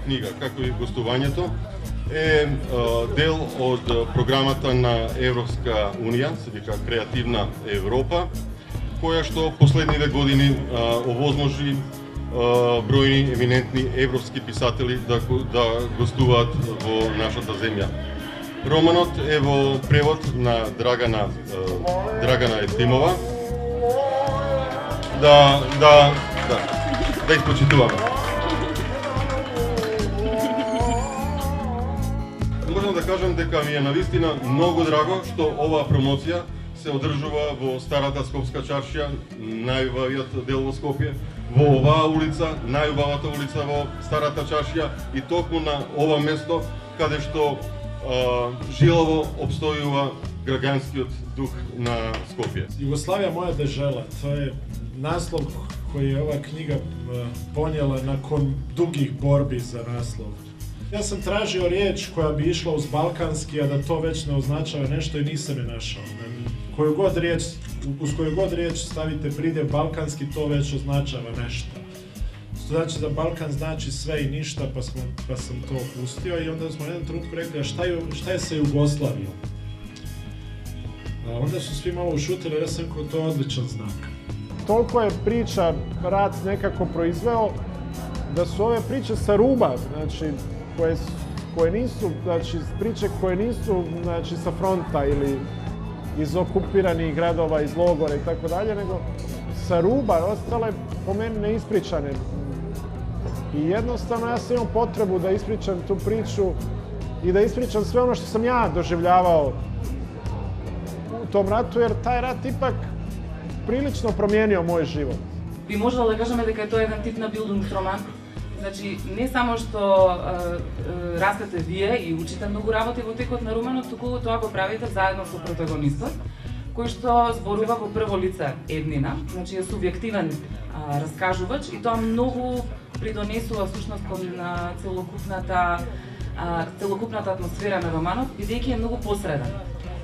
книга, како и гостувањето, е дел од програмата на Европска Унија, се вика Креативна Европа, која што последниве години овозможи бројни еминентни европски писатели да гостуваат во нашата земја. Романот е во превод на Драгана Етимова. Да испочитуваме. Можам да кажам дека ми е навистина многу драго што оваа промоција се одржува во старата Скопска чаршија, најубавиот дел во Скопје, во оваа улица, најубавата улица во старата чаршија и токму на ова место каде што жилово обстојува граѓанскиот дух на Скопје. Југославија моја дежела, тоа е наслов кој е ова книга понела након дугих борби за наслов. Ја сам тражио риеч која би ишла уз балкански, а да то веќе не означава нешто и нисам ја нашao. Uz koju god riječ stavite pridjev balkanski, to već označava nešto. Što znači da Balkan znači sve i ništa, pa sam to opustio i onda smo na jednom trenutku rekli, a šta je sa Jugoslavijom? A onda su svi malo ušutili, ja sam rekao, to je odličan znak. Toliko je priča rat nekako proizveo da su ove priče sa ruba, znači koje nisu, znači priče koje nisu, znači sa fronta ili iz okupiranih gradova, iz logora i tako dalje, nego sa ruba ostale po meni neispričane. I jednostavno ja sam imao potrebu da ispričam tu priču i da ispričam sve ono što sam ja doživljavao u tom ratu, jer taj rat ipak prilično promijenio moj život. Би можело да кажеме дека тоа е еден тип на билдингроман. Значи, не само што растете вие и учите многу работи во текот на романот, туку тоа го правите заедно со протагонистот, кој што зборува во прво лице еднина, значи е субјективен раскажувач и тоа многу придонесува всушност кон целокупната атмосфера на романот, бидејќи е многу посреден.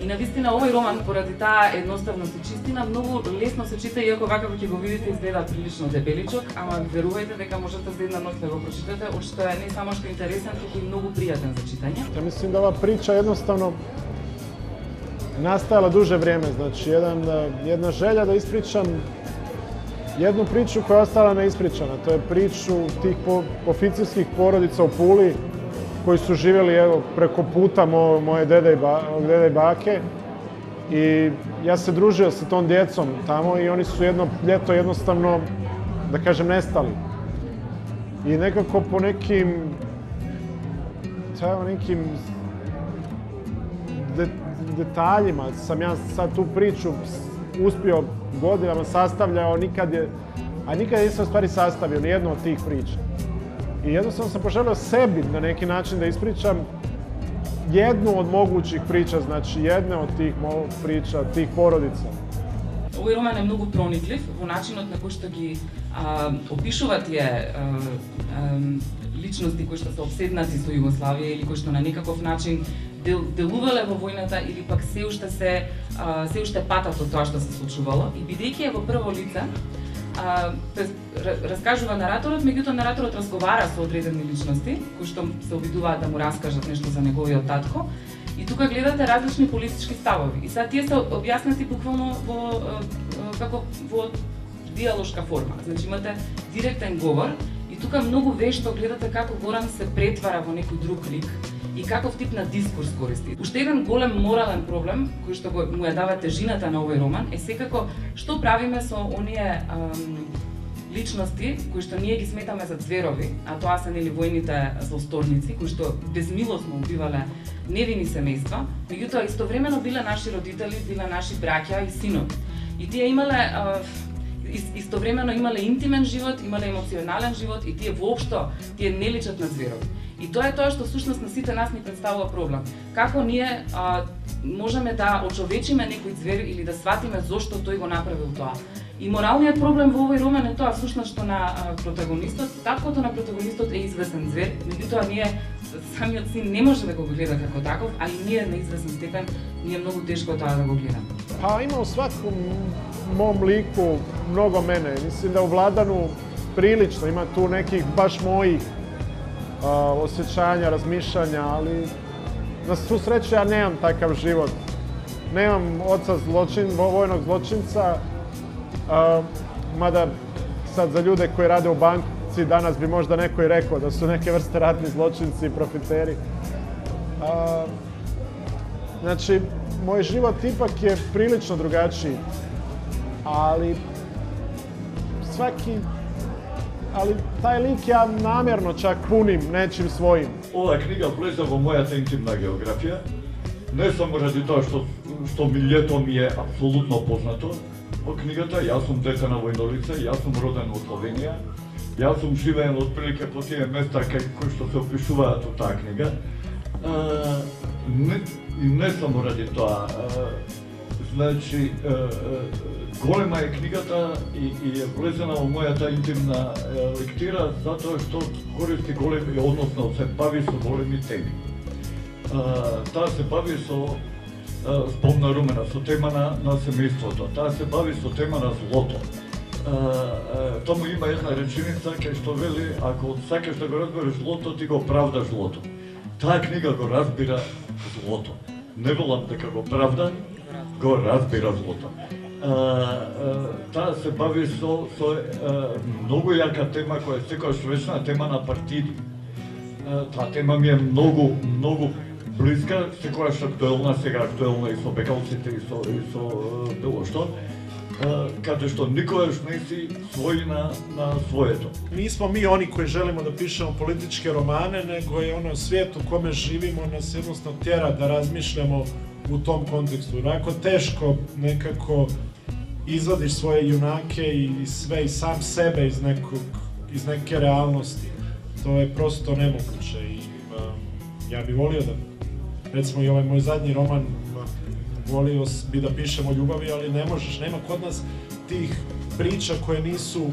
И навистина овој роман, поради таа едноставност и чистина, многу лесно се чита, иако вака ќе го видите изгледа прилично дебеличок, ама верувајте дека можете за една ноќ да го прочитате, од што е не само што интересен, туку и многу пријатен за читање. Ja mislim da ova priča jednostavno nastajala duže vrijeme, znači jedna želja da ispričam jednu priču koja je ostala neispričana. To je priču tih oficirskih porodica u Puli koji su živjeli preko puta moje dede i bake. I ja se družio sa tom djecom tamo i oni su jedno ljeto jednostavno, da kažem, nestali. I nekako po nekim detaljima sam ja sad tu priču uspio godinama sastavljao, a nikad nisam u stvari sastavio nijednu od tih priča. I jednostavno sam poželio sebi na neki način da ispričam jednu od mogućih priča, znači jedne od tih priča, tih porodica. Овој роман е многу прониклив во начинот на кој што ги опишува тие личности кои што се обседнати со Југославија или кои што на некаков начин делувале во војната или пак се уште патат од тоа што се случувало. И бидејќи е во прво лице, раскажува нараторот, меѓутоа нараторот разговара со одредени личности кои што се обидуваат да му раскажат нешто за неговиот татко. И тука гледате различни политички ставови. И сега тие се објаснати буквално во диалошка форма. Значи имате директен говор и тука многу вешто гледате како Горан се претвара во некој друг лик и каков тип на дискурс користи. Уште еден голем морален проблем кој што му ја дава тежината на овој роман е секако што правиме со оние личности кои што ние ги сметаме за зверови, а тоа се нели војните злосторници кои што безмилосно убивале невини семејства, меѓутоа истовремено биле наши родители, биле наши браќа и синови. И тие имале истовремено имале интимен живот, имале емоционален живот и тие воопшто не личат на зверови. И тоа е тоа што всушност на сите нас ни представува проблем. Како ние можеме да очовечиме некој звер или да сватиме зошто тој го направил тоа. И моралниот проблем во овој роман е тоа всушност што на протагонистот, таткото на протагонистот е известен звер, меѓутоа ние самиот син не може да го гледа како таков, а и ние на известен степен ни е многу тешко тоа да го гледаме. Pa ima u svakom mom liku mnogo mene. Mislim da u Vladanu prilično ima tu nekih baš mojih osjećanja, razmišljanja, ali na svu sreću ja nemam takav život. Nemam oca vojnog zločinca, mada sad za ljude koji rade u banci danas bi možda neko i rekao da su neke vrste ratni zločinci i profiteri. Znači, moj život ipak je prilično drugačiji, ali taj lik ja namjerno čak punim nečim svojim. Ova knjiga влезе во мојата интимна географија, не само ради тоа што милјето ми е апсолутно познато во книгата. Јас сум дете на војнолице, јас сум роден во Словенија, јас сум живеен отприлике по тие места кои што се опишуваат во таа книга. И не само ради тоа. Значи, голема е книгата и е влезена во мојата интимна лектира затоа што користи големи, односно се бави со големи теми. Таа се бави со спомна Румена, со тема на семејството. Таа се бави со тема на злото. Таму има една реченица кај што вели, ако сакаш да го разбереш злото, ти го правдаш злото. Таа книга го разбира злото. Не велам дека го правда, го разбира злото. Таа се бави со многу јака тема која е секојаш вечна тема на партиди. Таа тема ми е многу близка, секојаш актуелна, сега актуелна и со бекалците и со било што, каде што никогаш не си свој на своето. Nismo mi oni koji želimo da pišemo političke romane, nego je ono svijet u kome živimo nas jednostavno tjera da razmišljamo u tom kontekstu. Onako teško nekako izvadiš svoje junake i sve i sam sebe iz neke realnosti. To je prosto nemoguće i ja bih volio da, recimo i ovaj moj zadnji roman, volio bi da pišemo o ljubavi, ali ne možeš, nema kod nas tih priča koje nisu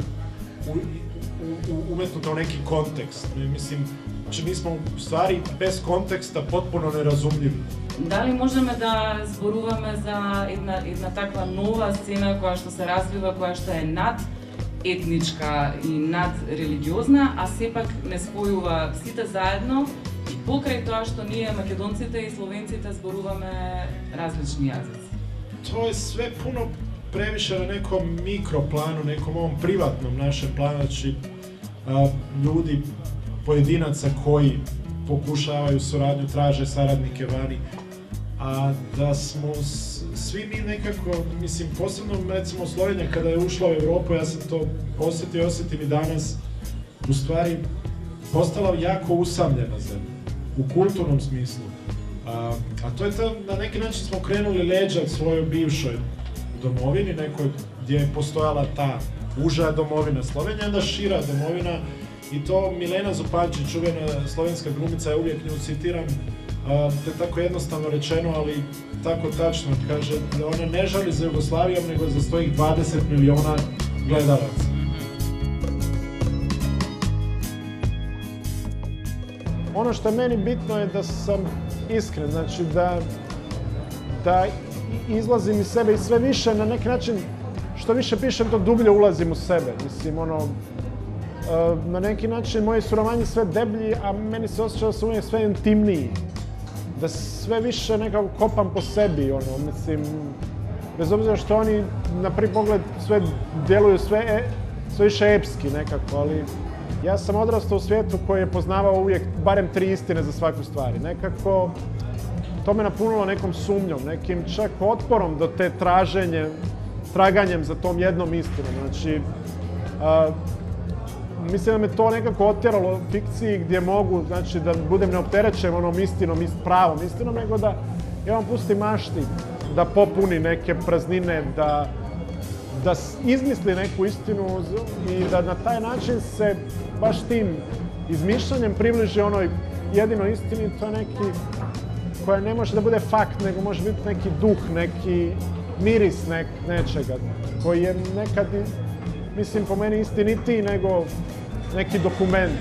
umetnute u neki kontekst. Mislim, znači mi smo u stvari bez konteksta potpuno nerazumljivi. Дали можеме да зборуваме за една таква нова сцена која што се развива, која што е над етничка и над религиозна, а сепак не спојува сите заедно и покрај тоа што ние македонците и словенците зборуваме различни јазици? To je sve puno previše na nekom mikroplanu, nekom ovom privatnom našem planu, znači ljudi, pojedinaca koji pokušavaju suradnju, traže saradnike vani, a da smo svi mi nekako, mislim, posebno recimo Slovenija kada je ušla u Europu, ja sam to osjetim i danas, u stvari postala jako usamljena zemlja, u kulturnom smislu. A to je to, na neki način smo krenuli leđa svojoj bivšoj domovini, nekoj gdje je postojala ta uža domovina Slovenija, onda šira domovina. I to Milena Zupančić, čuvena slovenska glumica, ja uvijek nju citiram, to je tako jednostavno rečeno, ali tako tačno, kaže da ona ne žali za Jugoslavijom, nego za svojih 20 miliona gledalaca. Ono što je meni bitno je da sam iskren, znači da izlazim iz sebe i sve više na neki način, što više pišem, to dublje ulazim u sebe. Mislim, na neki način moji su romani sve deblji, a meni se osjeća da su uvijek sve intimniji. Da sve više nekako kopam po sebi, mislim, bez obzira što oni na prvi pogled sve djeluju sve više epski nekako, ali ja sam odrastao u svijetu koji je poznavao uvijek barem 3 istine za svaku stvar. Nekako to me napunilo nekom sumnjom, nekim čak otporom do te traganjem za tom jednom istinom. Znači, mislim da me to nekako otjeralo u fikciji gdje mogu, znači, da budem neopterećen onom istinom, pravom istinom, nego da ja vam pustim mašti da popuni neke praznine, da izmisli neku istinu i da na taj način se baš tim izmišljanjem približi onoj jedinoj istini. To je neki koja ne može da bude fakt, nego može biti neki duh, neki miris nečega koji je nekad, mislim, po meni istinitiji nego neki dokument.